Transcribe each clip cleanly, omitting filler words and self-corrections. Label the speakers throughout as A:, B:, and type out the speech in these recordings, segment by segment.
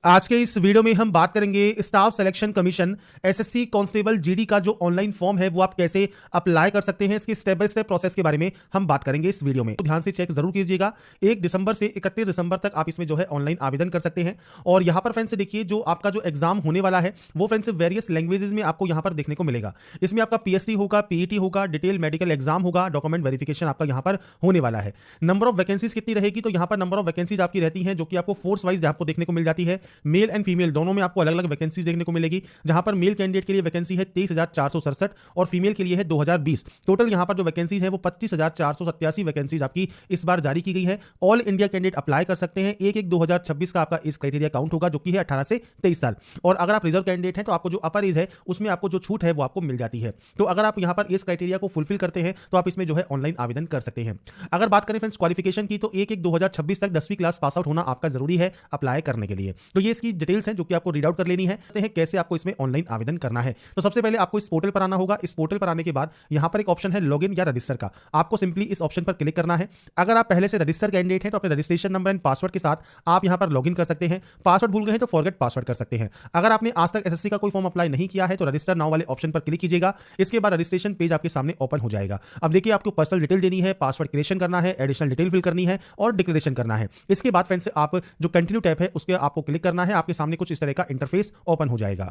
A: आज के इस वीडियो में हम बात करेंगे staff selection commission SSC constable GD का जो ऑनलाइन फॉर्म है वो आप कैसे अप्लाई कर सकते हैं। इसकी स्टेप बाय स्टेप प्रोसेस के बारे में हम बात करेंगे इस वीडियो में, तो ध्यान से चेक जरूर कीजिएगा। 1 दिसंबर से 31 दिसंबर तक आप इसमें जो है ऑनलाइन आवेदन कर सकते हैं। और यहां पर फ्रेंड्स देखिए, जो आपका जो एग्जाम होने वाला है वो फ्रेंड्स वेरियस लैंग्वेजेस में आपको यहां पर देखने को मिलेगा। इसमें आपका पीएसटी होगा, पीईटी होगा, डिटेल मेडिकल एग्जाम होगा, डॉक्यूमेंट वेरिफिकेशन आपका यहां पर होने वाला है। नंबर ऑफ वैकेंसीज कितनी रहेगी, तो यहां पर नंबर ऑफ वैकेंसीज आपकी रहती है जो कि आपको फोर्स वाइज आपको देखने को मिल जाती है। मेल एंड फीमेल दोनों में आपको अलग अलग वैकेंसीज देखने को मिलेगी, जहां पर मेल कैंडिडेट के लिए वैकेंसी है 23,467 और फीमेल के लिए है 2020। टोटल यहां पर जो वैकेंसीज है वो 25,487 वैकेंसीज आपकी इस बार जारी की गई है। ऑल इंडिया कैंडिडेट अप्लाई कर सकते हैं। 1/1/2026 का आपका इस क्राइटेरिया काउंट होगा, जो कि है 18 से 23 साल। और अगर आप रिजर्व कैंडिडेट हैं तो आपको जो अपर एज है उसमें आपको जो छूट है वो आपको मिल जाती है। तो अगर आप यहां पर इस क्राइटेरिया को फुलफिल करते हैं तो आप इसमें जो है ऑनलाइन आवेदन कर सकते हैं। अगर बात करें फ्रेंड्स क्वालिफिकेशन की, तो 1/1/2026 तक 10वीं क्लास पास आउट होना आपका जरूरी है अप्लाई करने के लिए। तो ये इसकी डिटेल्स हैं जो कि आपको रीड आउट कर लेनी है कैसे आपको इसमें ऑनलाइन आवेदन करना है। तो सबसे पहले आपको इस पोर्टल पर आना होगा। इस पोर्टल पर आने के बाद यहां पर एक ऑप्शन है लॉगिन या रजिस्टर का, आपको सिंपली इस ऑप्शन पर क्लिक करना है। अगर आप पहले से रजिस्टर कैंडिडेट हैं तो अपने रजिस्ट्रेशन नंबर एंड पासवर्ड के साथ आप यहां पर लॉगिन कर सकते हैं। पासवर्ड भूल गए हैं तो फॉरगेट पासवर्ड कर सकते हैं। अगर आपने आज तक एसएससी का कोई फॉर्म अप्लाई नहीं किया है तो रजिस्टर नाउ वाले ऑप्शन पर क्लिक कीजिएगा। इसके बाद रजिस्ट्रेशन पेज आपके सामने ओपन हो जाएगा। अब देखिए, आपको पर्सनल डिटेल देनी है, पासवर्ड क्रिएशन करना है, एडिशनल डिटेल फिल करनी है और डिक्लेरेशन करना है। इसके बाद फ्रेंड्स आप जो कंटिन्यू टैब है उसके आपको क्लिक करना है। आपके सामने कुछ इस तरह का इंटरफेस ओपन हो जाएगा।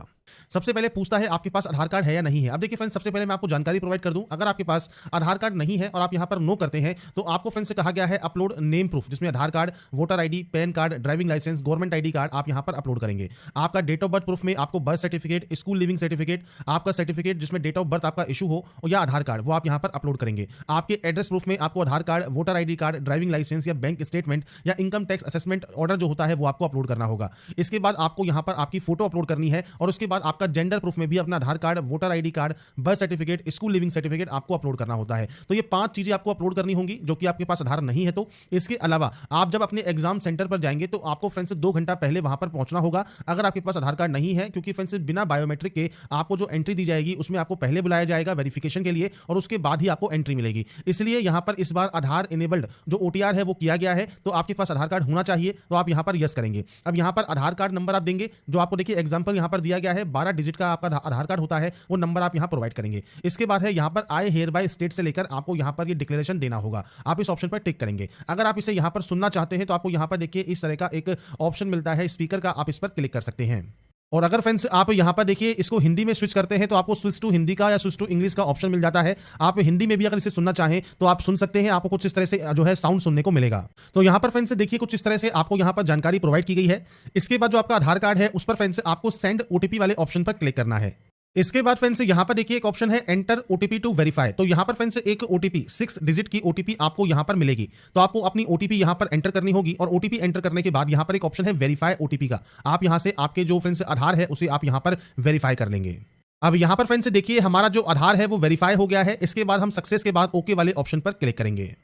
A: सबसे पहले पूछता है आपके पास आधार कार्ड है या नहीं है। अब देखिए फ्रेंड्स, सबसे पहले मैं आपको जानकारी प्रोवाइड कर दूं। अगर आपके पास आधार कार्ड नहीं है और आप यहां पर नो करते हैं तो आपको फ्रेंड्स से कहा गया है अपलोड नेम प्रूफ, जिसमें Aadhaar card, voter ID, PAN card, driving licence, government ID card आप यहां पर अपलोड करेंगे। आपका डेट ऑफ बर्थ प्रूफ में आपको birth certificate, school leaving certificate, आपका सर्टिफिकेट जिसमें डेट ऑफ बर्थ आपका इशू हो या आधार कार्ड, वो आप यहां पर अपलोड करेंगे। आपके एड्रेस प्रूफ में आपको Aadhaar card, voter ID card, driving licence या बैंक स्टेटमेंट या इनकम टैक्स असेसमेंट ऑर्डर जो होता है वो आपको अपलोड करना होगा। इसके बाद आपको यहां पर आपकी फोटो अपलोड करनी है और उसके बाद आपका जेंडर प्रूफ में भी अपना Aadhaar card, voter ID card, birth certificate, school leaving certificate आपको अपलोड करना होता है। तो ये 5 चीजें आपको अपलोड करनी होंगी जो कि आपके पास आधार नहीं है। तो इसके अलावा आप जब अपने एग्जाम सेंटर पर जाएंगे तो आपको फ्रेंड्स 2 घंटा पहले वहां पर पहुंचना होगा अगर आपके पास आधार कार्ड नहीं है, क्योंकि फ्रेंड्स बिना बायोमेट्रिक के आपको जो एंट्री दी जाएगी उसमें आपको पहले बुलाया जाएगा वेरिफिकेशन के लिए और उसके बाद ही आपको एंट्री मिलेगी। इसलिए यहां पर इस बार आधार इनेबल्ड जो ओटीआर है वो किया गया है, तो आपके पास आधार कार्ड होना चाहिए। तो आप यहां पर यस करेंगे। अब यहां पर आधार कार्ड नंबर आप देंगे, जो आपको देखिए एग्जांपल यहां पर दिया गया है 12 डिजिट का आपका आधार कार्ड होता है, वो नंबर आप यहां प्रोवाइड करेंगे। इसके बाद है यहां पर आई हेयर बाय स्टेट से लेकर आपको यहां पर ये डिक्लेरेशन देना होगा, आप इस ऑप्शन पर टिक करेंगे। अगर आप इसे यहां पर सुनना चाहते हैं तो आपको यहां पर देखिए इस तरह का एक ऑप्शन मिलता है स्पीकर का, आप इस पर क्लिक कर सकते हैं। और अगर फ्रेंड्स आप यहां पर देखिए इसको हिंदी में स्विच करते हैं तो आपको स्विच टू हिंदी का या स्विच टू इंग्लिश का ऑप्शन मिल जाता है। आप हिंदी में भी अगर इसे सुनना चाहें तो आप सुन सकते हैं, आपको कुछ इस तरह से जो है साउंड सुनने को मिलेगा। तो यहां पर फ्रेंड्स देखिए कुछ इस तरह से आपको यहां पर जानकारी प्रोवाइड की गई है। इसके बाद जो आपका आधार कार्ड है उस पर फ्रेंड्स आपको सेंड ओटीपी वाले ऑप्शन पर क्लिक करना है। इसके बाद फ्रेंड्स यहां पर देखिए एक ऑप्शन है एंटर ओटीपी टू वेरीफाई। तो यहां पर फ्रेंड्स एक ओटीपी 6 डिजिट की ओटीपी आपको यहां पर मिलेगी, तो आपको अपनी ओटीपी यहां पर एंटर करनी होगी। और ओटीपी एंटर करने के बाद यहां पर एक ऑप्शन है वेरीफाई ओटीपी का, आप यहां से आपके जो फ्रेंड्स आधार है उसे आप यहां पर वेरीफाई कर लेंगे। अब यहां पर फ्रेंड्स देखिए हमारा जो आधार है वो वेरीफाई हो गया है। इसके बाद हम सक्सेस के बाद ओके वाले ऑप्शन पर क्लिक करेंगे।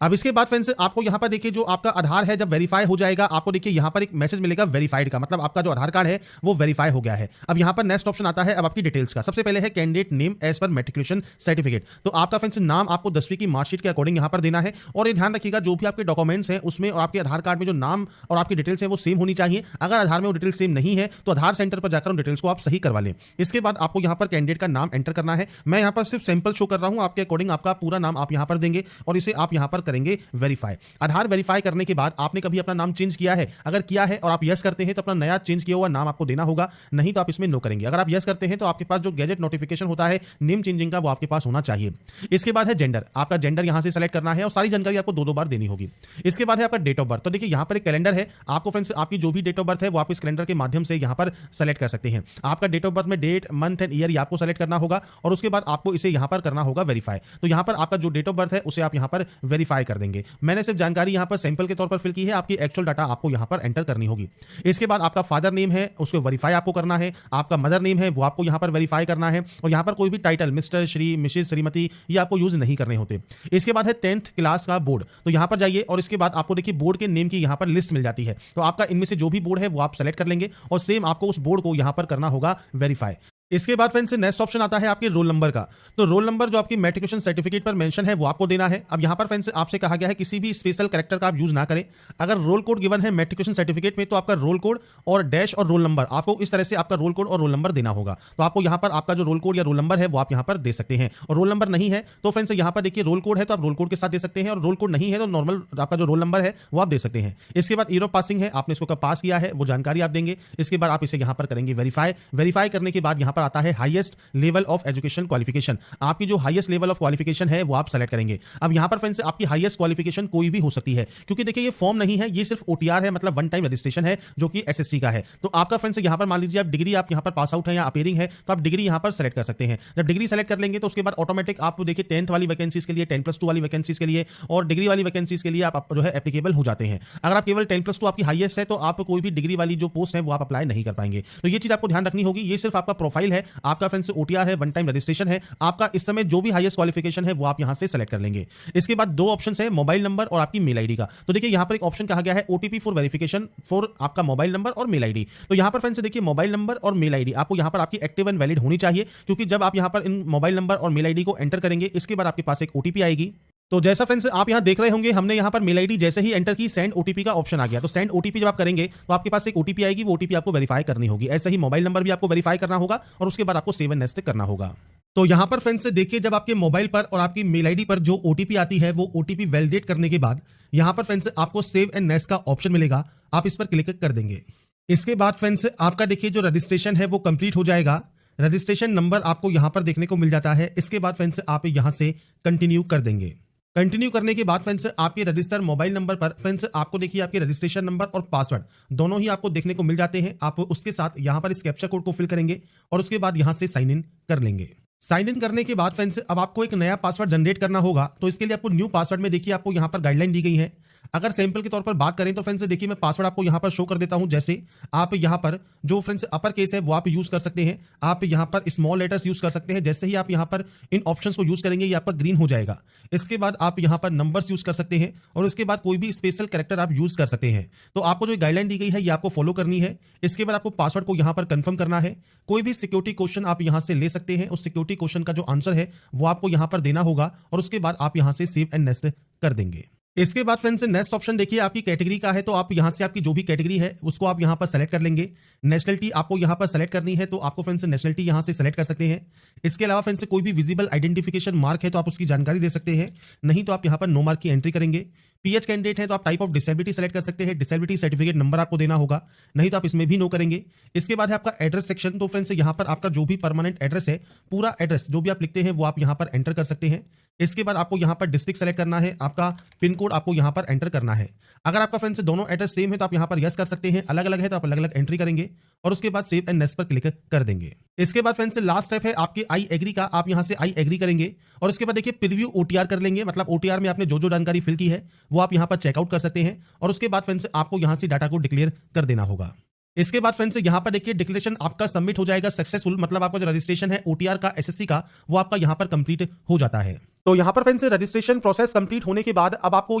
A: अब इसके बाद फ्रेंड्स आपको यहां पर देखिए जो आपका आधार है जब वेरीफाई हो जाएगा, आपको देखिए यहां पर एक मैसेज मिलेगा वेरीफाइड का, मतलब आपका जो आधार कार्ड है वो वेरीफाई हो गया है। अब यहां पर नेक्स्ट ऑप्शन आता है अब आपकी डिटेल्स का। सबसे पहले है candidate name as per matriculation certificate. तो आपका फ्रेंड्स नाम आपको 10वीं की मार्कशीट के अकॉर्डिंग यहां पर देना है। और ये ध्यान रखिएगा जो भी आपके डॉक्यूमेंट्स हैं उसमें और आपके आधार कार्ड में जो नाम और आपकी डिटेल्स है वो सेम होनी चाहिए। अगर आधार में वो डिटेल्स सेम नहीं है तो आधार सेंटर पर जाकर उन डिटेल्स को आप सही करवा लें। इसके बाद आपको यहां पर कैंडिडेट का नाम एंटर करना है। मैं यहां पर सिर्फ सैंपल शो कर रहा हूं, आपके अकॉर्डिंग आपका पूरा नाम आप यहां पर देंगे और इसे आप यहां पर करेंगे वेरीफाई। आधार वेरीफाई करने के बाद आपने कभी अपना नाम चेंज किया है, अगर किया है और आप यस करते हैं तो अपना नया चेंज किया हुआ नाम आपको देना होगा, नहीं तो आप इसमें नो करेंगे। अगर आप यस करते हैं तो आपके पास जो गैजेट नोटिफिकेशन होता है नेम चेंजिंग का वो आपके पास होना चाहिए। इसके बाद है जेंडर, आपका जेंडर यहां से सेलेक्ट करना है और सारी जानकारी आपको 2-2 बार देनी होगी। इसके बाद है आपका डेट ऑफ बर्थ। तो देखिए यहां पर एक कैलेंडर है, आपको फ्रेंड्स आपकी जो भी डेट ऑफ बर्थ है वो आप इस कैलेंडर के माध्यम से यहां पर सेलेक्ट कर सकते हैं। आपका डेट ऑफ बर्थ में डेट, मंथ एंड ईयर आपको सेलेक्ट करना होगा और उसके बाद आपको इसे यहां पर करना होगा वेरीफाई। तो यहां पर आपका जो डेट ऑफ बर्थ है उसे आप यहां पर वेरीफाई कर देंगे। मैंने सिर्फ जानकारी यहां पर सैंपल के तौर पर फिल की है, आपकी एक्चुअल डाटा आपको यहां पर एंटर करनी होगी। इसके बाद आपका फादर नेम है उसको वेरीफाई आपको करना है, आपका मदर नेम है वो आपको यहां पर वेरीफाई करना है और यहां पर कोई भी title mister, Shri, Mrs, Shrimati ये आपको यूज नहीं करने होते। इसके बाद है 10th क्लास का बोर्ड। तो यहां पर जाइए और इसके बाद आपको देखिए बोर्ड के नेम की यहां पर लिस्ट मिल जाती है, तो आपका इनमें से जो भी बोर्ड है वो आप सेलेक्ट कर लेंगे और सेम आपको उस बोर्ड को यहां पर करना होगा वेरीफाई। इसके बाद फ्रेंड्स नेक्स्ट ऑप्शन आता है आपके रोल नंबर का। तो रोल नंबर जो आपकी मैट्रिकुलेशन सर्टिफिकेट पर मेंशन है वो आपको देना है। अब यहाँ पर फ्रेंड्स आपसे कहा गया है किसी भी स्पेशल कैरेक्टर का आप यूज ना करें। अगर रोल कोड गिवन है मैट्रिकुलेशन सर्टिफिकेट में तो आपका रोल कोड और डैश और रोल नंबर आपको इस तरह से आपका रोल कोड और रोल नंबर देना होगा। तो आपको यहाँ पर आपका जो रोल कोड या रोल नंबर है वो आप यहाँ पर दे सकते हैं। और रोल नंबर नहीं है तो फ्रेंड्स यहाँ पर देखिए रोल कोड है तो आप रोल कोड के साथ दे सकते हैं, और रोल कोड नहीं है तो नॉर्मल आपका जो रोल नंबर है वो आप दे सकते हैं। इसके बाद ईयर ऑफ पासिंग है, आपने इसको कब पास किया है वो जानकारी आप देंगे। इसके बाद आप इसे यहाँ पर करेंगे वेरीफाई करने के बाद यहाँ पर आता है highest level of education qualification. आपकी जो हाईएस्ट लेवल ऑफ क्वालिफिकेशन है वो आप सेलेक्ट करेंगे। अब यहां पर फ्रेंड्स आपकी हाईएस्ट क्वालिफिकेशन कोई भी हो सकती है, क्योंकि देखिए ये फॉर्म नहीं है, ये सिर्फ ओटीआर है, मतलब वन टाइम रजिस्ट्रेशन है जो कि एसएससी का है। तो आपका फ्रेंड्स यहां पर मान लीजिए आप डिग्री आप यहां पर पास आउट है या अपेयरिंग है तो आप डिग्री यहां पर सेलेक्ट कर सकते हैं। जब डिग्री सेलेक्ट कर लेंगे तो उसके बाद ऑटोमेटिक आप देखिए 10th वाली वैकेंसीज के लिए 10+2 वाली वैकेंसीज के लिए और डिग्री वाली वैकेंसीज के लिए आप जो है एप्लीकेबल हो जाते हैं। अगर आप केवल 10+2 आपकी हाईएस्ट है तो आप कोई भी डिग्री वाली जो पोस्ट है वो आप अप्लाई नहीं कर पाएंगे। तो ये चीज आपको ध्यान रखनी होगी। ये सिर्फ आपका प्रोफाइल है, आपका फ्रेंड्स ओटीआर है, वन टाइम रजिस्ट्रेशन है, आपका इस समय जो भी हाईएस्ट क्वालिफिकेशन है वो आप यहां से सेलेक्ट कर लेंगे। इसके बाद दो ऑप्शन है, मोबाइल नंबर और आपकी मेल आईडी का। तो देखिए यहां पर एक ऑप्शन कहा गया है ओटीपी फॉर वेरिफिकेशन फॉर आपका मोबाइल नंबर और मेल आईडी। तो यहां पर फ्रेंड्स देखिए मोबाइल नंबर और मेल आईडी आपको यहां पर आपकी एक्टिव एंड वैलिड होनी चाहिए, क्योंकि जब आप यहां पर इन मोबाइल नंबर और मेल आईडी को एंटर करेंगे इसके बाद आपके पास एक ओटीपी आएगी। तो जैसा फ्रेंड्स आप यहां देख रहे होंगे हमने यहां पर मेल आईडी जैसे ही एंटर की सेंड ओटीपी का ऑप्शन आ गया। तो सेंड ओटीपी जब आप करेंगे तो आपके पास एक ओटीपी आएगी, वो ओटीपी आपको वेरीफाई करनी होगी। ऐसे ही मोबाइल नंबर भी आपको वेरीफाई करना होगा और उसके बाद आपको सेव एंड नेक्स्ट करना होगा। तो यहां पर फ्रेंड्स देखिए जब आपके मोबाइल पर और आपकी मेल आईडी पर जो ओटीपी आती है वो ओटीपी वैलिडेट करने के बाद यहां पर फ्रेंड्स आपको सेव एंड नेक्स्ट का ऑप्शन मिलेगा, आप इस पर क्लिक कर देंगे। इसके बाद फ्रेंड्स आपका देखिए जो रजिस्ट्रेशन है वो कंप्लीट हो जाएगा। रजिस्ट्रेशन नंबर आपको यहां पर देखने को मिल जाता है। इसके बाद फ्रेंड्स आप यहां से कंटिन्यू कर देंगे। कंटिन्यू करने के बाद फ्रेंड्स आपके रजिस्टर मोबाइल नंबर पर फ्रेंड्स आपको देखिए आपके रजिस्ट्रेशन नंबर और पासवर्ड दोनों ही आपको देखने को मिल जाते हैं। आप उसके साथ यहां पर इस कैप्चा कोड को फिल करेंगे और उसके बाद यहां से साइन इन कर लेंगे। साइन इन करने के बाद फ्रेंड्स अब आपको एक नया पासवर्ड जनरेट करना होगा। तो इसके लिए आपको न्यू पासवर्ड में देखिए आपको यहां पर गाइडलाइन दी गई है। अगर सैंपल के तौर पर बात करें तो फ्रेंड्स देखिए मैं पासवर्ड आपको यहां पर शो कर देता हूं। जैसे आप यहां पर जो फ्रेंड्स अपर केस है वो आप यूज कर सकते हैं, आप यहां पर स्मॉल लेटर्स यूज कर सकते हैं। जैसे ही आप यहां पर इन ऑप्शंस को यूज करेंगे ये आपका ग्रीन हो जाएगा। इसके बाद आप यहां पर नंबर्स यूज कर सकते हैं और उसके बाद कोई भी स्पेशल कैरेक्टर आप यूज कर सकते हैं। तो आपको जो गाइडलाइन दी गई है ये आपको फॉलो करनी है। इसके बाद आपको पासवर्ड को यहां पर कंफर्म करना है। कोई भी सिक्योरिटी क्वेश्चन आप यहां से ले सकते हैं, उस सिक्योरिटी क्वेश्चन का जो आंसर है वो आपको यहां पर देना होगा और उसके बाद आप यहां से सेव एंड नेक्स्ट कर देंगे। इसके बाद फ्रेंड्स नेक्स्ट ऑप्शन देखिए आपकी कैटेगरी का है। तो आप यहां से आपकी जो भी कैटेगरी है उसको आप यहां पर सेलेक्ट कर लेंगे। नेशनलिटी आपको यहां पर सेलेक्ट करनी है तो आपको फ्रेंड्स नेशनलिटी यहां से सेलेक्ट कर सकते हैं। इसके अलावा फ्रेंड्स कोई भी विजिबल आइडेंटिफिकेशन मार्क है तो आप उसकी जानकारी दे सकते हैं, नहीं तो आप यहां पर नो मार्क की एंट्री करेंगे। पीएच कैंडिडेट है तो आप टाइप ऑफ डिसेबिलिटी सेलेक्ट कर सकते हैं, डिसेबिलिटी सर्टिफिकेट नंबर आपको देना होगा, नहीं तो आप इसमें भी नो करेंगे। इसके बाद है आपका एड्रेस सेक्शन। तो फ्रेंड्स यहां पर आपका जो भी परमानेंट एड्रेस है पूरा एड्रेस जो भी आप लिखते हैं वो आप यहां पर एंटर कर सकते हैं। इसके बाद आपको यहां पर डिस्ट्रिक्ट सेलेक्ट करना है, आपका पिन कोड आपको यहां पर एंटर करना है। अगर आपका फ्रेंड्स दोनों एड्रेस सेम है तो आप यहां पर यस कर सकते हैं, अलग अलग है तो आप अलग अलग एंट्री करेंगे और उसके बाद सेव एंड नेक्स्ट पर क्लिक कर देंगे। इसके बाद फ्रेंड्स लास्ट स्टेप है आपके आई एग्री का, आप यहां से आई एग्री करेंगे और उसके बाद देखिए प्रीव्यू ओटीआर कर लेंगे, मतलब ओटीआर में आपने जो जो जानकारी फिल की है वो आप यहां पर चेकआउट कर सकते हैं और उसके बाद फ्रेंड्स आपको यहां से डाटा को डिक्लेयर कर देना होगा। इसके बाद फ्रेंड्स यहां पर देखिए डिक्लेरेशन आपका सबमिट हो जाएगा सक्सेसफुल, मतलब आपका जो रजिस्ट्रेशन है ओटीआर का एसएससी का वो आपका यहां पर कंप्लीट हो जाता है। तो यहां पर फ्रेंड्स रजिस्ट्रेशन प्रोसेस कंप्लीट होने के बाद अब आपको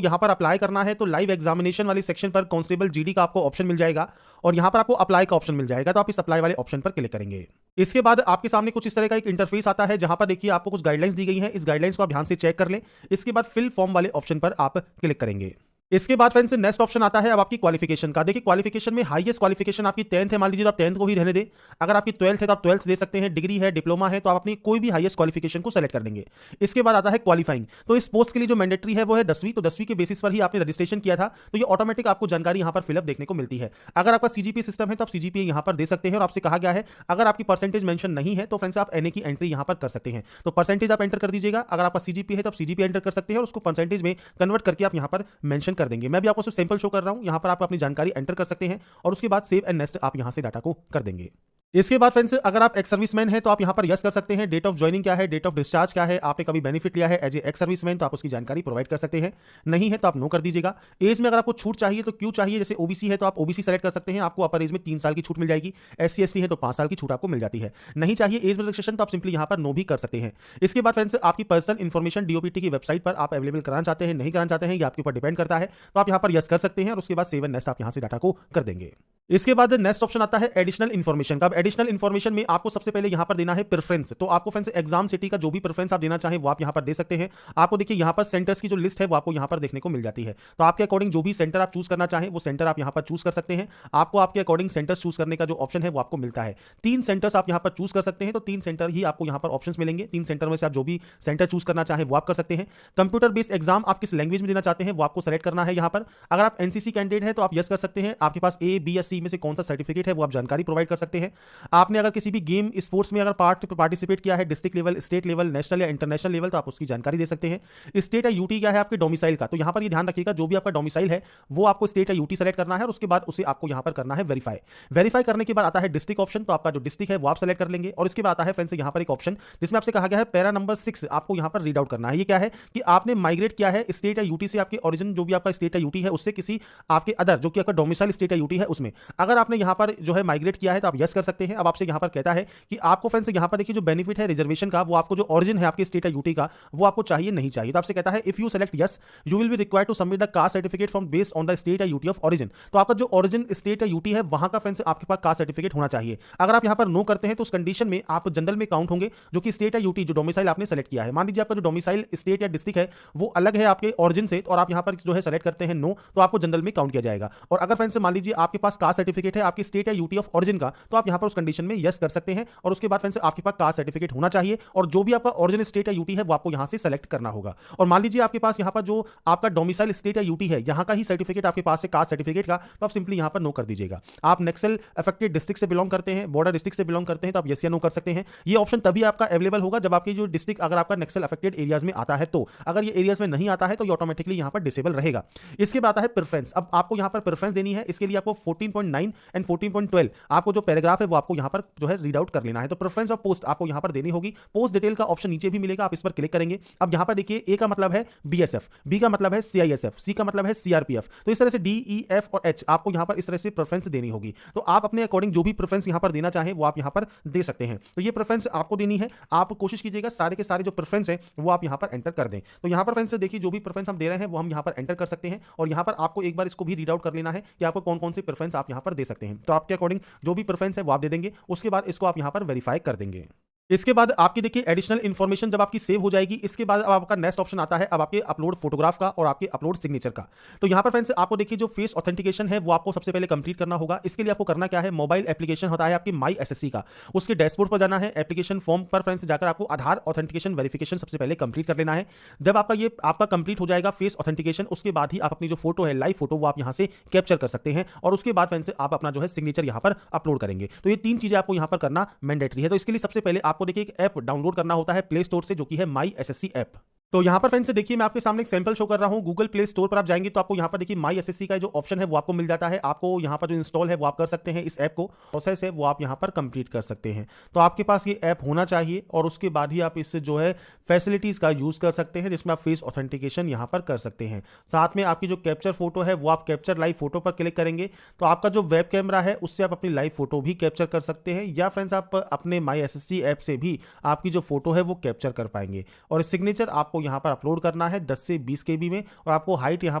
A: यहां पर अप्लाई करना है। तो लाइव एग्जामिनेशन वाले सेक्शन पर कांस्टेबल जीडी का आपको ऑप्शन मिल जाएगा और यहां पर आपको अप्लाई का ऑप्शन मिल जाएगा। तो आप इस अप्लाई वाले ऑप्शन पर क्लिक करेंगे। इसके बाद आपके सामने कुछ इस तरह का एक इंटरफेस आता है जहां पर देखिए आपको कुछ गाइडलाइंस दी गई हैं। इस गाइडलाइंस को आप ध्यान से चेक कर लें। इसके बाद फिल फॉर्म वाले ऑप्शन पर आप क्लिक करेंगे। इसके बाद फ्रेंड्स नेक्स्ट ऑप्शन आता है अब आपकी क्वालिफिकेशन का। देखिए क्वालिफिकेशन में हाईएस्ट क्वालिफिकेशन आपकी 10th है, मान लीजिए तो आप 10th को ही रहने दें। अगर आपकी 12th है तो आप 12th दे सकते हैं, डिग्री है, डिप्लोमा है तो आप अपनी कोई भी हाईएस्ट क्वालिफिकेशन को सेलेक्ट कर लेंगे। इसके बाद आता है क्वालिफाइंग। तो इस पोस्ट के लिए जो मैंडेटरी है वो है 10वीं, तो 10वीं के बेसिस पर ही आपने रजिस्ट्रेशन किया था तो ये ऑटोमेटिक आपको जानकारी यहां पर फिलअप देखने को मिलती है। अगर आपका सीजीपी सिस्टम है तो आप सीजीपी यहां पर दे सकते हैं और आपसे कहा गया है अगर आपकी परसेंटेज मेंशन नहीं है तो फ्रेंड्स आप एनए की एंट्री यहां पर कर सकते हैं। तो परसेंटेज आप एंटर कर दीजिएगा। अगर आपका सीजीपी है तो आप सीजीपी एंटर कर सकते हैं और उसको परसेंटेज में कन्वर्ट करके आप यहां पर मेंशन कर देंगे। मैं भी आपको सैंपल शो कर रहा हूं, यहां पर आप अपनी जानकारी एंटर कर सकते हैं और उसके बाद सेव एंड नेक्स्ट आप यहां से डाटा को कर देंगे। इसके बाद फ्रेंड्स अगर आप एक्स सर्विसमैन हैं तो आप यहां पर यस कर सकते हैं। डेट ऑफ ज्वाइनिंग क्या है, डेट ऑफ डिस्चार्ज क्या है, आपने कभी बेनिफिट लिया है एज ए एक्स सर्विसमैन तो आप उसकी जानकारी प्रोवाइड कर सकते हैं, नहीं है तो आप नो कर दीजिएगा। एज में अगर आपको छूट चाहिए तो क्यों चाहिए, जैसे ओबीसी है तो आप ओबीसी सेलेक्ट कर सकते हैं, आपको अपर एज में 3 साल की छूट मिल जाएगी। एससी एसटी है तो 5 साल की छूट आपको मिल जाती है। नहीं चाहिए एज में रिस्ट्रिक्शन तो आप सिंपली यहां पर नो भी कर सकते हैं। इसके बाद फ्रेंड्स आपकी पर्सनल इन्फॉर्मेशन डीओपीटी की वेबसाइट पर आप अवेलेबल कराना चाहते हैं, नहीं कराना चाहते हैं, ये आपके ऊपर डिपेंड करता है। तो आप यहां पर यस कर सकते हैं और उसके बाद सेव एंड नेक्स्ट आप यहां से डाटा को कर देंगे। इसके बाद नेक्स्ट ऑप्शन आता है एडिशनल इन्फॉर्मेशन का। एडिशनल इन्फॉर्मेशन में आपको सबसे पहले यहां पर देना है प्रेफरेंस। तो आपको फ्रेंड्स एग्जाम सिटी का जो भी प्रेफरेंस आप देना चाहें वो आप यहां पर दे सकते हैं। आपको देखिए यहां पर सेंटर्स की जो लिस्ट है वो आपको यहां पर देखने को मिल जाती है। तो आपके अकॉर्डिंग जो भी सेंटर आप चूज करना चाहें वो सेंटर आप यहां पर चूज कर सकते हैं। आपको आपके अकॉर्डिंग सेंटर्स चूज करने का जो ऑप्शन है वो आपको मिलता है। 3 सेंटर्स आप यहां पर चूज कर सकते हैं, तो 3 सेंटर ही आपको यहां पर ऑप्शंस मिलेंगे। 3 सेंटर में से आप जो भी सेंटर चूज करना चाहें वो आप कर सकते हैं। कंप्यूटर बेस्ड एग्जाम आप किस लैंग्वेज में देना चाहते हैं वो आपको सेलेक्ट करना है यहां पर। अगर आप एनसीसी कैंडिडेट हैं तो आप यस कर सकते हैं। आपके पास ए, बी या सी में से कौन सा सर्टिफिकेट है वो आप जानकारी प्रोवाइड कर सकते हैं। आपने अगर किसी भी गेम स्पोर्ट्स में अगर पार्टिसिपेट किया है, district level, state level, national या इंटरनेशनल लेवल, तो आप उसकी जानकारी दे सकते हैं। स्टेट या यूटी क्या है आपके डोमिसाइल का, तो यहां पर ये ध्यान रखिएगा जो भी आपका डोमिसाइल है वो आपको स्टेट या यूटी सेलेक्ट करना है और उसके बाद उसे आपको यहां पर करना है वेरीफाई करने के बाद आता है डिस्ट्रिक्ट ऑप्शन। तो आपका जो डिस्ट्रिक्ट है वो आप सेलेक्ट कर लेंगे और इसके बाद आता है फ्रेंड्स यहां पर एक ऑप्शन जिसमें आपसे कहा गया है पैरा नंबर 6 आपको यहां पर रीड आउट करना है। ये क्या है कि आपने माइग्रेट किया है स्टेट या यूटी से, आपके ओरिजिन जो भी आपका स्टेट या यूटी है उससे किसी आपके अदर जो कि आपका डोमिसाइल स्टेट या यूटी है उसमें। अगर आपने यहां पर जो है माइग्रेट किया है तो आप यस कर सकते हैं। अब आपसे यहां पर कहता है कि आपको फ्रेंड्स यहां पर देखिए जो बेनिफिट है रिजर्वेशन का वो आपको जो ओरिजिन है आपके स्टेट या यूटी का वो आपको चाहिए नहीं चाहिए। तो आपसे कहता है if you select yes you will be required to submit the caste certificate from based on the state या यूटी ऑफ ओरिजिन। तो आपका जो ओरिजिन स्टेट या यूटी है वहां का फ्रेंड्स आपके पास कास्ट सर्टिफिकेट होना चाहिए। अगर आप यहां पर नो करते हैं तो उस कंडीशन में आप जनरल में काउंट होंगे जो कि स्टेट या यूटी जो डोमिसाइल आपने सेलेक्ट किया है। मान लीजिए आपका जो डोमिसाइल स्टेट या डिस्ट्रिक्ट है वो अलग है आपके ओरिजिन से और आप यहां पर जो है सेलेक्ट करते हैं नो, तो आपको जनरल में काउंट किया जाएगा। और अगर फ्रेंड्स मान लीजिए आपके पास कास्ट सर्टिफिकेट है आपके स्टेट या यूटी ऑफ ओरिजिन का, तो आप यहां पर उस कंडीशन में यस कर सकते हैं और उसके बाद फ्रेंड्स आपके पास कास्ट सर्टिफिकेट होना चाहिए और जो भी आपका ओरिजिन स्टेट या यूटी है वो आपको यहां से सेलेक्ट करना होगा। और मान लीजिए आपके पास यहां पर जो आपका डोमिसाइल स्टेट या यूटी है यहां का ही सर्टिफिकेट आपके पास है कास्ट सर्टिफिकेट का, तो आप सिंपली यहां पर नो कर दीजिएगा। आप नक्सल अफेक्टेड डिस्ट्रिक्ट से बिलोंग करते हैं, बॉर्डर डिस्ट्रिक्ट से बिलोंग करते हैं, तो आप यस या नो कर सकते हैं। ये ऑप्शन तभी आपका अवेलेबल होगा जब आपकी जो डिस्ट्रिक्ट अगर आपका नक्सल अफेक्टेड एरियाज में आता है, तो अगर ये एरियाज में नहीं आता है तो ये ऑटोमेटिकली यहां पर डिसेबल रहेगा। इसके बाद आता है प्रेफरेंस। अब आपको यहां पर प्रेफरेंस देनी है, इसके लिए आपको 14.9 एंड 14.12 आपको जो पैराग्राफ है वो आपको यहां पर जो है रीड आउट कर लेना है। तो प्रेफरेंस ऑफ पोस्ट आपको यहां पर देनी होगी। पोस्ट डिटेल का ऑप्शन नीचे भी मिलेगा, आप इस पर क्लिक करेंगे। अब यहां पर देखिए ए का मतलब है बीएसएफ, बी का मतलब है सीआईएसएफ, सी का मतलब है सीआरपीएफ। तो इस तरह से डी, ई, एफ और एच आपको यहां पर इस तरह से प्रेफरेंस देनी होगी। तो आप अपने अकॉर्डिंग जो भी प्रेफरेंस यहां पर देना चाहें वो आप यहां पर दे सकते हैं। तो ये प्रेफरेंस आपको देनी है। आप कोशिश कीजिएगा सारे के सारे जो प्रेफरेंस है वो आप यहां पर एंटर कर दें। तो यहां पर फ्रेंड्स देखिए जो भी प्रेफरेंस हम दे रहे हैं वो हम यहां पर एंटर कर सकते हैं और यहां पर आपको एक बार इसको भी रीड आउट कर लेना है कि आपको कौन कौन से प्रेफरेंस आप यहां पर दे सकते हैं। तो आपके अकॉर्डिंग जो भी प्रेफरेंस है वो आप दे देंगे, उसके बाद इसको आप यहां पर वेरीफाई कर देंगे। इसके बाद आपकी देखिए एडिशनल इन्फॉर्मेशन जब आपकी सेव हो जाएगी, इसके बाद अब आपका नेक्स्ट ऑप्शन आता है अब आपके अपलोड फोटोग्राफ का और आपके अपलोड सिग्नेचर का। तो यहां पर फ्रेंड्स आपको देखिए जो फेस ऑथेंटिकेशन है वो आपको सबसे पहले कंप्लीट करना होगा। इसके लिए आपको करना क्या है, मोबाइल एप्लीकेशन होता है आपकी माई एसएससी का, उसके डैशबोर्ड पर जाना है। एप्लीकेशन फॉर्म पर फ्रेंड्स जाकर आपको आधार ऑथेंटिकेशन वेरिफिकेशन सबसे पहले कंप्लीट कर लेना है। जब आपका कंप्लीट हो जाएगा फेस ऑथेंटिकेशन, उसके बाद ही आप अपनी जो फोटो है लाइव फोटो वो आप यहां से कैप्चर कर सकते हैं और उसके बाद फ्रेंड्स आप अपना जो है सिग्नेचर यहां पर अपलोड करेंगे। तो ये 3 चीजें आपको यहां पर करना मैंडेटरी है। तो इसके लिए सबसे पहले आपको देखिए एक ऐप डाउनलोड करना होता है प्ले स्टोर से जो कि है माई एसएससी ऐप। तो यहां पर फ्रेंड्स देखिए मैं आपके सामने एक सैंपल शो कर रहा हूं। गूगल प्ले स्टोर पर आप जाएंगे तो आपको यहां पर देखिए माई एसएससी का जो ऑप्शन है वो आपको मिल जाता है। आपको यहां पर जो इंस्टॉल है वो आप कर सकते हैं। इस ऐप को प्रोसेस है वो आप यहां पर कंप्लीट कर सकते हैं। तो आपके पास ये ऐप होना चाहिए और उसके बाद ही आप इससे जो है फैसिलिटीज का यूज कर सकते हैं जिसमें आप फेस ऑथेंटिकेशन यहां पर कर सकते हैं। साथ में आपकी जो कैप्चर फोटो है वो आप कैप्चर लाइव फोटो पर क्लिक करेंगे तो आपका जो वेब कैमरा है उससे आप अपनी लाइव फोटो भी कैप्चर कर सकते हैं, या फ्रेंड्स आप अपने माई एसएससी ऐप से भी आपकी जो फोटो है वो कैप्चर कर पाएंगे। और सिग्नेचर आपको यहां पर अपलोड करना है 10 से 20 KB में और आपको हाइट यहां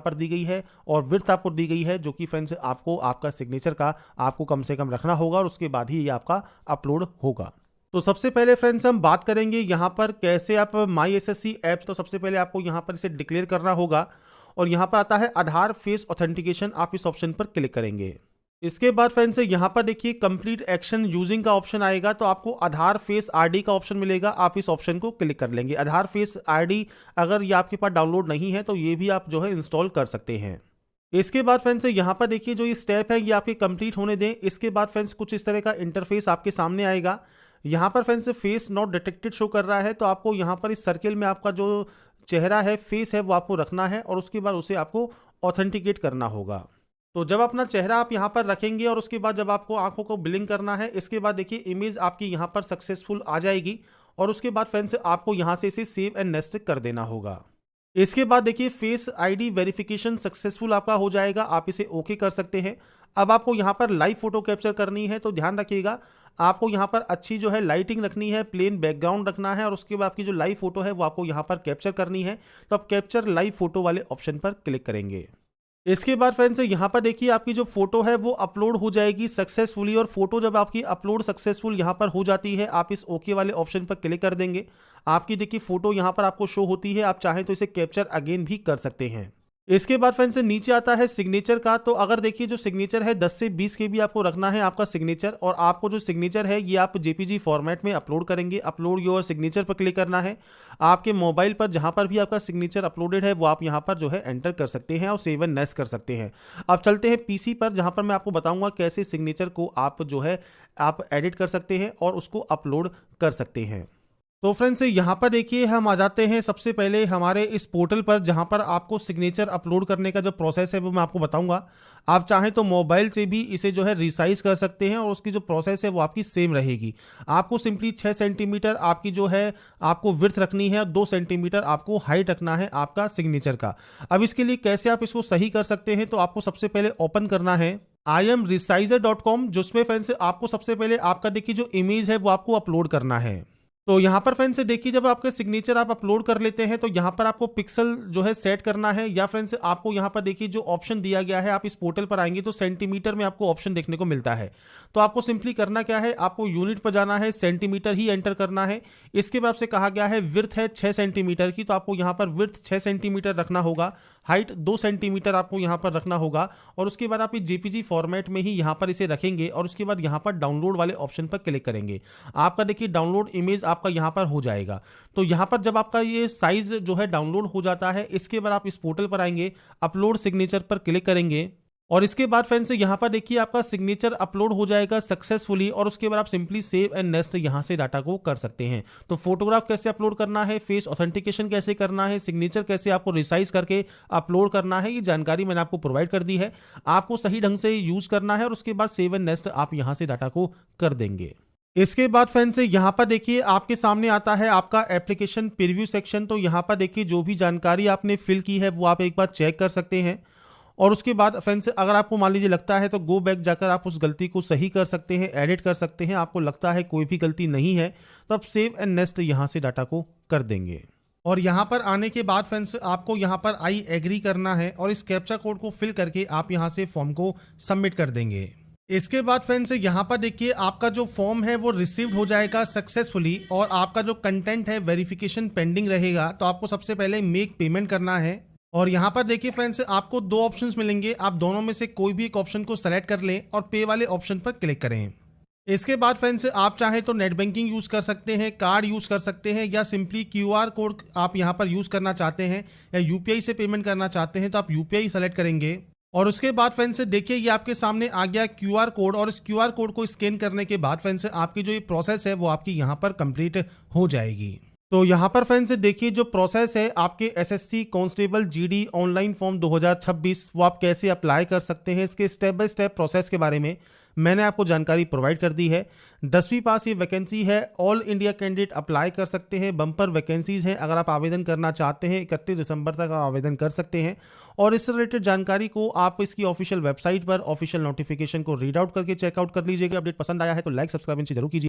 A: पर दी गई है और विड्थ आपको दी गई है जो कि फ्रेंड्स आपको आपका सिग्नेचर का आपको कम से कम रखना होगा और उसके बाद ही ये आपका अपलोड होगा। तो सबसे पहले फ्रेंड्स हम बात करेंगे यहां पर कैसे आप माई एसएससी ऐप्स, तो सबसे पहले आपको यहां पर इसे डिक्लेयर करना होगा और यहां पर आता है आधार फेस ऑथेंटिकेशन, आप इस ऑप्शन पर क्लिक करेंगे। इसके बाद फ्रेंड्स यहां पर देखिए कंप्लीट एक्शन यूजिंग का ऑप्शन आएगा तो आपको आधार फेस आरडी का ऑप्शन मिलेगा, आप इस ऑप्शन को क्लिक कर लेंगे। आधार फेस आरडी अगर ये आपके पास डाउनलोड नहीं है तो ये भी आप जो है इंस्टॉल कर सकते हैं। इसके बाद फ्रेंड्स यहां पर देखिए जो ये स्टेप है ये आपके कंप्लीट होने दें। इसके बाद फ्रेंड्स कुछ इस तरह का इंटरफेस आपके सामने आएगा। यहां पर friends face not detected show कर रहा है तो आपको यहां पर इस सर्किल में आपका जो चेहरा है फेस है वो आपको रखना है और उसके बाद उसे आपको ऑथेंटिकेट करना होगा। तो जब अपना चेहरा आप यहां पर रखेंगे और उसके बाद जब आपको आंखों को ब्लिंक करना है, इसके बाद देखिए इमेज आपकी यहां पर सक्सेसफुल आ जाएगी और उसके बाद फ्रेंड्स आपको यहां से इसे सेव एंड नेक्स्ट कर देना होगा। इसके बाद देखिए फेस आईडी वेरिफिकेशन सक्सेसफुल आपका हो जाएगा, आप इसे ओके कर सकते हैं। अब आपको यहां पर लाइव फोटो कैप्चर करनी है तो ध्यान रखिएगा आपको यहां पर अच्छी जो है लाइटिंग रखनी है, प्लेन बैकग्राउंड रखना है और उसके बाद आपकी जो लाइव फोटो है वो आपको यहां पर कैप्चर करनी है। तो आप कैप्चर लाइव फोटो वाले ऑप्शन पर क्लिक करेंगे। इसके बाद फ्रेंड्स यहाँ पर देखिए आपकी जो फोटो है वो अपलोड हो जाएगी सक्सेसफुली, और फोटो जब आपकी अपलोड सक्सेसफुल यहाँ पर हो जाती है, आप इस ओके वाले ऑप्शन पर क्लिक कर देंगे। आपकी देखिए फोटो यहाँ पर आपको शो होती है, आप चाहें तो इसे कैप्चर अगेन भी कर सकते हैं। इसके बाद फ्रेंड्स नीचे आता है सिग्नेचर का। तो अगर देखिए जो सिग्नेचर है 10 से 20 के भी आपको रखना है आपका सिग्नेचर, और आपको जो सिग्नेचर है ये आप जेपीजी फॉर्मेट में अपलोड करेंगे। अपलोड योर सिग्नेचर पर क्लिक करना है। आपके मोबाइल पर जहां पर भी आपका सिग्नेचर अपलोडेड है वो आप यहां पर जो है एंटर कर सकते हैं और सेव एंड नेक्स्ट कर सकते हैं। अब चलते हैं पीसी पर, जहां पर मैं आपको बताऊंगा कैसे सिग्नेचर को आप जो है आप एडिट कर सकते हैं और उसको अपलोड कर सकते हैं। तो फ्रेंड्स यहाँ पर देखिए हम आ जाते हैं सबसे पहले हमारे इस पोर्टल पर, जहाँ पर आपको सिग्नेचर अपलोड करने का जो प्रोसेस है वो मैं आपको बताऊंगा। आप चाहें तो मोबाइल से भी इसे जो है रिसाइज कर सकते हैं और उसकी जो प्रोसेस है वो आपकी सेम रहेगी। आपको सिंपली 6 सेंटीमीटर आपकी जो है आपको विड्थ रखनी है और 2 सेंटीमीटर आपको हाइट रखना है आपका सिग्नेचर का। अब इसके लिए कैसे आप इसको सही कर सकते हैं, तो आपको सबसे पहले ओपन करना है imresizer.com, जिसमें फ्रेंड्स आपको सबसे पहले आपका देखिए जो इमेज है वो आपको अपलोड करना है। तो यहाँ पर फ्रेंड्स देखिए जब आपके सिग्नेचर आप अपलोड कर लेते हैं तो यहाँ पर आपको पिक्सल जो है सेट करना है, या फ्रेंड्स आपको यहाँ पर देखिए जो ऑप्शन दिया गया है, आप इस पोर्टल पर आएंगे तो सेंटीमीटर में आपको ऑप्शन देखने को मिलता है। तो आपको सिंपली करना क्या है, आपको यूनिट पर जाना है, सेंटीमीटर ही एंटर करना है। इसके बाद से कहा गया है विड्थ है 6 सेंटीमीटर की, तो आपको यहाँ पर विड्थ 6 सेंटीमीटर रखना होगा, हाइट 2 सेंटीमीटर आपको यहाँ पर रखना होगा, और उसके बाद आप जेपीजी फॉर्मेट में ही यहाँ पर इसे रखेंगे और उसके बाद यहाँ पर डाउनलोड वाले ऑप्शन पर क्लिक करेंगे। आपका देखिए डाउनलोड इमेज आपका यहाँ पर हो जाएगा। तो यहाँ पर जब आपका ये साइज जो है डाउनलोड हो जाता है, इसके बाद आप इस पोर्टल पर आएंगे, अपलोड सिग्नेचर पर क्लिक करेंगे, और इसके बाद फ्रेंड्स यहाँ पर देखिए आपका सिग्नेचर अपलोड हो जाएगा सक्सेसफुली, और उसके बाद आप सिंपली सेव एंड नेक्स्ट यहाँ से डाटा को कर सकते हैं। तो फोटोग्राफ कैसे अपलोड करना है, फेस ऑथेंटिकेशन कैसे करना है, सिग्नेचर कैसे आपको रिसाइज करके अपलोड करना है, ये जानकारी मैंने आपको प्रोवाइड कर दी है। आपको सही ढंग से यूज करना है और उसके बाद सेव एंड नेक्स्ट आप यहाँ से डाटा को कर देंगे। इसके बाद फ्रेंड्स यहाँ पर देखिए आपके सामने आता है आपका एप्लीकेशन प्रीव्यू सेक्शन। तो यहाँ पर देखिए जो भी जानकारी आपने फिल की है वो आप एक बार चेक कर सकते हैं, और उसके बाद फ्रेंड्स अगर आपको मान लीजिए लगता है तो गो बैक जाकर आप उस गलती को सही कर सकते हैं, एडिट कर सकते हैं। आपको लगता है कोई भी गलती नहीं है तो आप सेव एंड नेक्स्ट यहाँ से डाटा को कर देंगे। और यहाँ पर आने के बाद फ्रेंड्स आपको यहाँ पर आई एग्री करना है और इस कैप्चा कोड को फिल करके आप यहाँ से फॉर्म को सबमिट कर देंगे। इसके बाद फ्रेंड्स यहाँ पर देखिए आपका जो फॉर्म है वो रिसीव्ड हो जाएगा सक्सेसफुली, और आपका जो कंटेंट है वेरिफिकेशन पेंडिंग रहेगा। तो आपको सबसे पहले मेक पेमेंट करना है, और यहाँ पर देखिए फ्रेंड्स आपको 2 ऑप्शंस मिलेंगे, आप दोनों में से कोई भी एक ऑप्शन को सेलेक्ट कर लें और पे वाले ऑप्शन पर क्लिक करें। इसके बाद फ्रेंड्स आप चाहें तो नेट बैंकिंग यूज़ कर सकते हैं, कार्ड यूज़ कर सकते हैं, या सिंपली क्यूआर कोड आप यहाँ पर यूज़ करना चाहते हैं, या यूपीआई से पेमेंट करना चाहते हैं तो आप यूपीआई सेलेक्ट करेंगे। और उसके बाद फ्रेंड्स देखिए ये आपके सामने आ गया क्यूआर कोड, और इस क्यूआर कोड को स्कैन करने के बाद फ्रेंड्स आपकी जो ये प्रोसेस है वो आपकी यहाँ पर कंप्लीट हो जाएगी। तो यहाँ पर फ्रेंड्स देखिए जो प्रोसेस है आपके SSC constable GD online form 2026 वो आप कैसे अप्लाई कर सकते हैं, इसके स्टेप बाय स्टेप प्रोसेस के बारे में मैंने आपको जानकारी प्रोवाइड कर दी है। 10वीं पास ये वैकेंसी है, ऑल इंडिया कैंडिडेट अप्लाई कर सकते हैं, बम्पर वैकेंसीज हैं। अगर आप आवेदन करना चाहते हैं 31 दिसंबर तक आप आवेदन कर सकते हैं, और इससे रिलेटेड जानकारी को आप इसकी ऑफिशियल वेबसाइट पर ऑफिशियल नोटिफिकेशन को रीड आउट करके चेकआउट कर लीजिएगा। अपडेट पसंद आया है तो लाइक सब्सक्राइब जरूर कीजिए।